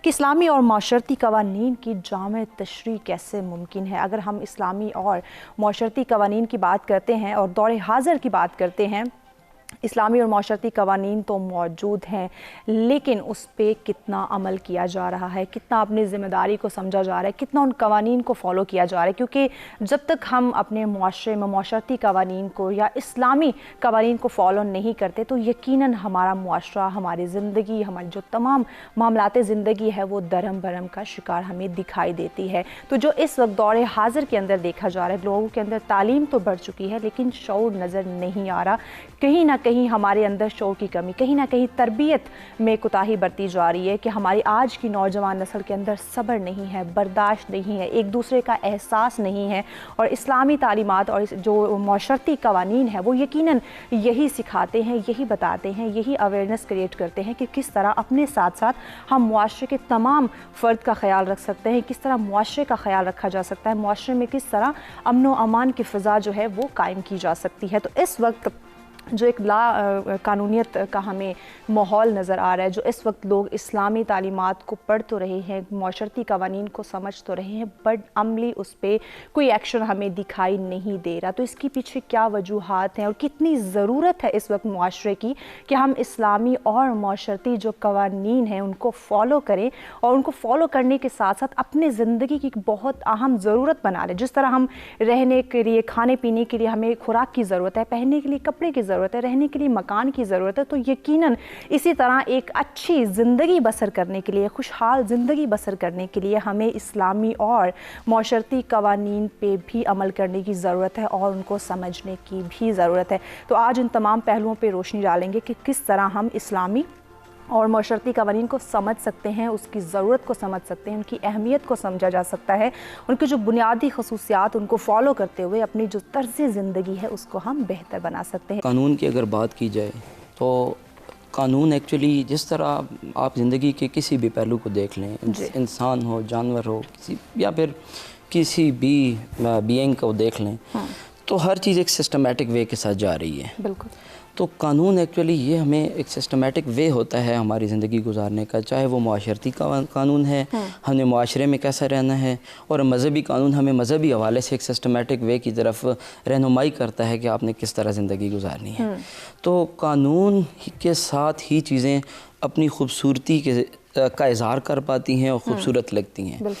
کہ اسلامی اور معاشرتی قوانین کی جامع تشریح کیسے ممکن ہے۔ اگر ہم اسلامی اور معاشرتی قوانین کی بات کرتے ہیں اور دور حاضر کی بات کرتے ہیں، اسلامی اور معاشرتی قوانین تو موجود ہیں، لیکن اس پہ کتنا عمل کیا جا رہا ہے، کتنا اپنی ذمہ داری کو سمجھا جا رہا ہے، کتنا ان قوانین کو فالو کیا جا رہا ہے، کیونکہ جب تک ہم اپنے معاشرے میں معاشرتی قوانین کو یا اسلامی قوانین کو فالو نہیں کرتے تو یقیناً ہمارا معاشرہ، ہماری زندگی، ہماری جو تمام معاملات زندگی ہے وہ درہم برہم کا شکار ہمیں دکھائی دیتی ہے۔ تو جو اس وقت دور حاضر کے اندر دیکھا جا رہا ہے، لوگوں کے اندر تعلیم تو بڑھ چکی ہے لیکن شعور نظر نہیں آ رہا، کہیں نہ کہیں ہمارے اندر شعور کی کمی، کہیں نہ کہیں تربیت میں کوتاہی برتی جا رہی ہے کہ ہماری آج کی نوجوان نسل کے اندر صبر نہیں ہے، برداشت نہیں ہے، ایک دوسرے کا احساس نہیں ہے، اور اسلامی تعلیمات اور جو معاشرتی قوانین ہیں وہ یقیناً یہی سکھاتے ہیں، یہی بتاتے ہیں، یہی اویئرنیس کریٹ کرتے ہیں کہ کس طرح اپنے ساتھ ساتھ ہم معاشرے کے تمام فرد کا خیال رکھ سکتے ہیں، کس طرح معاشرے کا خیال رکھا جا سکتا ہے، معاشرے میں کس طرح امن و امان کی فضا جو ہے وہ قائم کی جا سکتی ہے۔ تو اس وقت جو ایک لا قانونیت کا ہمیں ماحول نظر آ رہا ہے، جو اس وقت لوگ اسلامی تعلیمات کو پڑھ تو رہے ہیں، معاشرتی قوانین کو سمجھ تو رہے ہیں، بٹ عملی اس پہ کوئی ایکشن ہمیں دکھائی نہیں دے رہا۔ تو اس کی پیچھے کیا وجوہات ہیں اور کتنی ضرورت ہے اس وقت معاشرے کی کہ ہم اسلامی اور معاشرتی جو قوانین ہیں ان کو فالو کریں، اور ان کو فالو کرنے کے ساتھ ساتھ اپنے زندگی کی ایک بہت اہم ضرورت بنا لیں۔ جس طرح ہم رہنے کے لیے، کھانے پینے کے لیے ہمیں خوراک کی ضرورت ہے، پہننے کے لیے کپڑے کی ضرورت ہے، رہنے کے لیے مکان کی ضرورت ہے، تو یقیناً اسی طرح ایک اچھی زندگی بسر کرنے کے لیے، خوشحال زندگی بسر کرنے کے لیے ہمیں اسلامی اور معاشرتی قوانین پہ بھی عمل کرنے کی ضرورت ہے اور ان کو سمجھنے کی بھی ضرورت ہے۔ تو آج ان تمام پہلوؤں پہ روشنی ڈالیں گے کہ کس طرح ہم اسلامی اور معاشرتی قوانین کو سمجھ سکتے ہیں، اس کی ضرورت کو سمجھ سکتے ہیں، ان کی اہمیت کو سمجھا جا سکتا ہے، ان کے جو بنیادی خصوصیات ان کو فالو کرتے ہوئے اپنی جو طرز زندگی ہے اس کو ہم بہتر بنا سکتے ہیں۔ قانون کی اگر بات کی جائے تو قانون ایکچولی جس طرح آپ زندگی کے کسی بھی پہلو کو دیکھ لیں، انسان ہو، جانور ہو، یا پھر کسی بھی بینگ کو دیکھ لیں، تو ہر چیز ایک سسٹمیٹک وے کے ساتھ جا رہی ہے۔ بالکل۔ تو قانون ایکچولی یہ ہمیں ایک سسٹمیٹک وے ہوتا ہے ہماری زندگی گزارنے کا، چاہے وہ معاشرتی قانون ہے، ہم نے معاشرے میں کیسا رہنا ہے، اور مذہبی قانون ہمیں مذہبی حوالے سے ایک سسٹمیٹک وے کی طرف رہنمائی کرتا ہے کہ آپ نے کس طرح زندگی گزارنی ہے۔ تو قانون کے ساتھ ہی چیزیں اپنی خوبصورتی کا اظہار کر پاتی ہیں اور خوبصورت لگتی ہیں،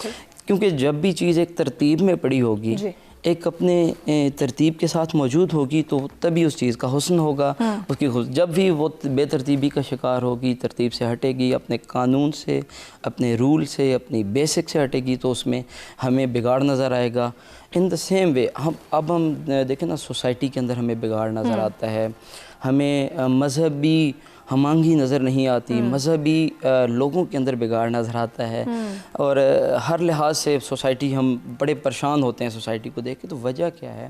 کیونکہ جب بھی چیز ایک ترتیب میں پڑی ہوگی، ایک اپنے ترتیب کے ساتھ موجود ہوگی، تو تبھی اس چیز کا حسن ہوگا۔ اس کی جب بھی وہ بے ترتیبی کا شکار ہوگی، ترتیب سے ہٹے گی، اپنے قانون سے، اپنے رول سے، اپنی بیسک سے ہٹے گی، تو اس میں ہمیں بگاڑ نظر آئے گا۔ ان دا سیم وے اب ہم دیکھیں نا، سوسائٹی کے اندر ہمیں بگاڑ نظر آتا ہے، ہمیں مذہبی ہم آہنگی نظر نہیں آتی، مذہبی لوگوں کے اندر بگاڑ نظر آتا ہے، اور ہر لحاظ سے سوسائٹی، ہم بڑے پریشان ہوتے ہیں سوسائٹی کو دیکھ کے۔ تو وجہ کیا ہے؟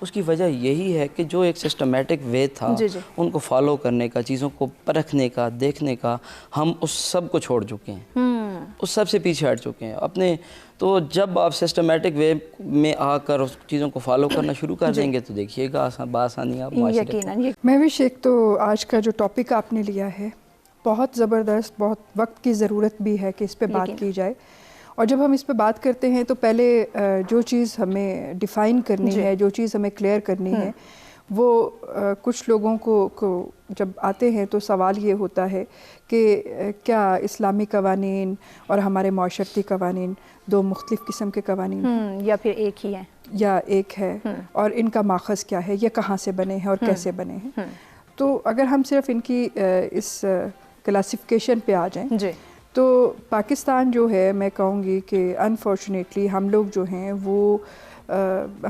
اس کی وجہ یہی ہے کہ جو ایک سسٹمیٹک وے تھا ان کو فالو کرنے کا، چیزوں کو پرکھنے کا، دیکھنے کا، ہم اس سب کو چھوڑ چکے ہیں، اس سب سے پیچھے ہٹ چکے ہیں اپنے۔ تو جب آپ سسٹمیٹک وے میں آ کر اس چیزوں کو فالو کرنا شروع کر دیں گے تو دیکھیے گا بآسانی آپ معاشرے۔ مہوش، ایک تو آج کا جو ٹاپک آپ نے لیا ہے بہت زبردست، بہت وقت کی ضرورت بھی ہے کہ اس پہ بات کی جائے، اور جب ہم اس پہ بات کرتے ہیں تو پہلے جو چیز ہمیں ڈیفائن کرنی ہے، جو چیز ہمیں کلیئر کرنی ہے، وہ کچھ لوگوں کو جب آتے ہیں تو سوال یہ ہوتا ہے کہ کیا اسلامی قوانین اور ہمارے معاشرتی قوانین دو مختلف قسم کے قوانین ہیں، یا پھر ایک ہی ہیں، یا ایک ہے، اور ان کا ماخذ کیا ہے، یہ کہاں سے بنے ہیں اور کیسے بنے ہیں؟ تو اگر ہم صرف ان کی اس کلاسیفیکیشن پہ آ جائیں تو پاکستان جو ہے، میں کہوں گی کہ انفارچونیٹلی ہم لوگ جو ہیں وہ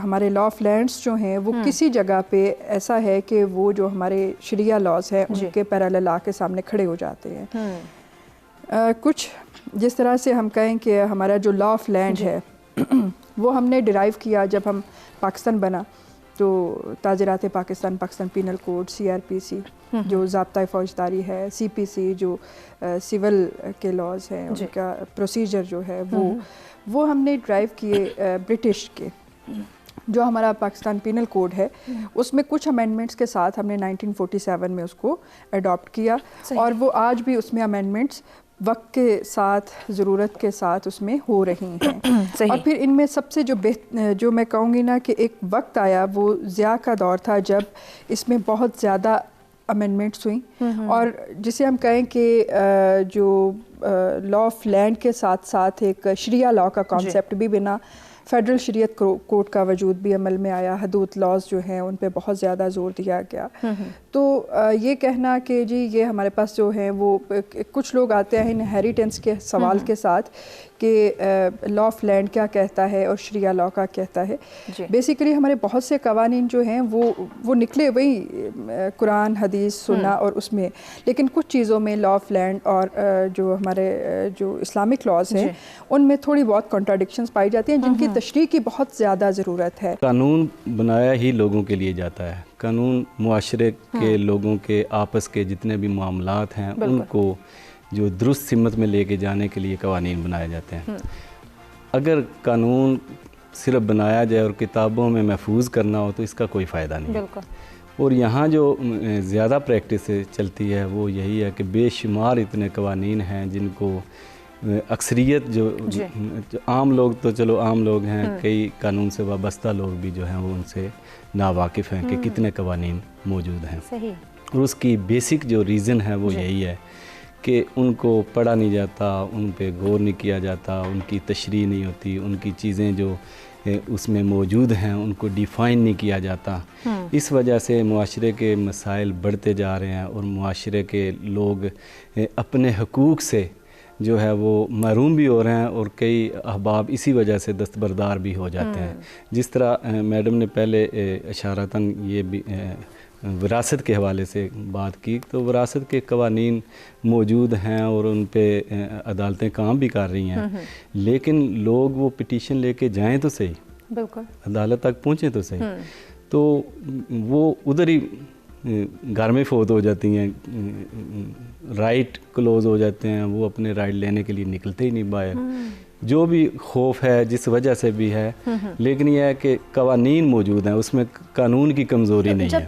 ہمارے لا آف لینڈس جو ہیں وہ کسی جگہ پہ ایسا ہے کہ وہ جو ہمارے شریعہ لاز ہیں ان کے پیرالل آ کے سامنے کھڑے ہو جاتے ہیں۔ کچھ جس طرح سے ہم کہیں کہ ہمارا جو لا آف لینڈ ہے وہ ہم نے ڈرائیو کیا جب ہم پاکستان بنا، تو تعزیرات Pakistan, Pakistan penal code, CRPC جو ضابطۂ فوجداری ہے، CPC جو سول کے لاز ہیں، ان کا پروسیجر جو ہے وہ ہم نے ڈرائیو کیے برٹش کے۔ جو ہمارا پاکستان پینل کوڈ ہے اس میں کچھ امینڈمنٹس کے ساتھ ہم نے 1947 میں اس کو اڈاپٹ کیا، اور وہ آج بھی اس میں امینڈمنٹس وقت کے ساتھ ضرورت کے ساتھ اس میں ہو رہی ہیں اور پھر ان میں سب سے جو میں کہوں گی نا کہ ایک وقت آیا وہ ضیاء کا دور تھا جب اس میں بہت زیادہ امینڈمنٹس ہوئیں اور جسے ہم کہیں کہ جو لا آف لینڈ کے ساتھ ساتھ ایک شریعہ لا کا کانسیپٹ بھی بنا، فیڈرل شریعت کوڈ کا وجود بھی عمل میں آیا، حدود لاز جو ہیں ان پہ بہت زیادہ زور دیا گیا. تو یہ کہنا کہ جی یہ ہمارے پاس جو ہیں وہ کچھ لوگ آتے ہیں انہیریٹنس کے سوال کے ساتھ کہ لا آف لینڈ کیا کہتا ہے اور شریعہ لا کا کہتا ہے. بیسیکلی ہمارے بہت سے قوانین جو ہیں وہ نکلے وہی قرآن حدیث سننا اور اس میں، لیکن کچھ چیزوں میں لا آف لینڈ اور جو ہمارے جو اسلامک لاز ہیں ان میں تھوڑی بہت کنٹراڈکشنز پائی جاتی ہیں جن کی تشریح کی بہت زیادہ ضرورت ہے. قانون بنایا ہی لوگوں کے لیے جاتا ہے. قانون معاشرے کے لوگوں کے آپس کے جتنے بھی معاملات ہیں ان کو جو درست سمت میں لے کے جانے کے لیے قوانین بنائے جاتے ہیں. اگر قانون صرف بنایا جائے اور کتابوں میں محفوظ کرنا ہو تو اس کا کوئی فائدہ نہیں. اور یہاں جو زیادہ پریکٹس چلتی ہے وہ یہی ہے کہ بے شمار اتنے قوانین ہیں جن کو اکثریت جو عام لوگ تو چلو عام لوگ ہیں، کئی قانون سے وابستہ لوگ بھی جو ہیں وہ ان سے ناواقف ہیں کہ کتنے قوانین موجود ہیں. اور اس کی بیسک جو ریزن ہے وہ یہی ہے کہ ان کو پڑھا نہیں جاتا، ان پہ غور نہیں کیا جاتا، ان کی تشریح نہیں ہوتی، ان کی چیزیں جو اس میں موجود ہیں ان کو ڈیفائن نہیں کیا جاتا. اس وجہ سے معاشرے کے مسائل بڑھتے جا رہے ہیں اور معاشرے کے لوگ اپنے حقوق سے جو ہے وہ محروم بھی ہو رہے ہیں اور کئی احباب اسی وجہ سے دستبردار بھی ہو جاتے ہیں. جس طرح میڈم نے پہلے اشارتاً یہ بھی وراثت کے حوالے سے بات کی، تو وراثت کے قوانین موجود ہیں اور ان پہ عدالتیں کام بھی کر رہی ہیں، لیکن لوگ وہ پٹیشن لے کے جائیں تو صحیح، بالکل عدالت تک پہنچیں تو صحیح، تو وہ ادھر ہی گھر میں فوت ہو جاتی ہیں، رائٹ کلوز ہو جاتے ہیں، وہ اپنے رائٹ لینے کے لیے نکلتے ہی نہیں باہر. جو بھی خوف ہے جس وجہ سے بھی ہے، لیکن یہ ہے کہ قوانین موجود ہیں، اس میں قانون کی کمزوری نہیں ہے.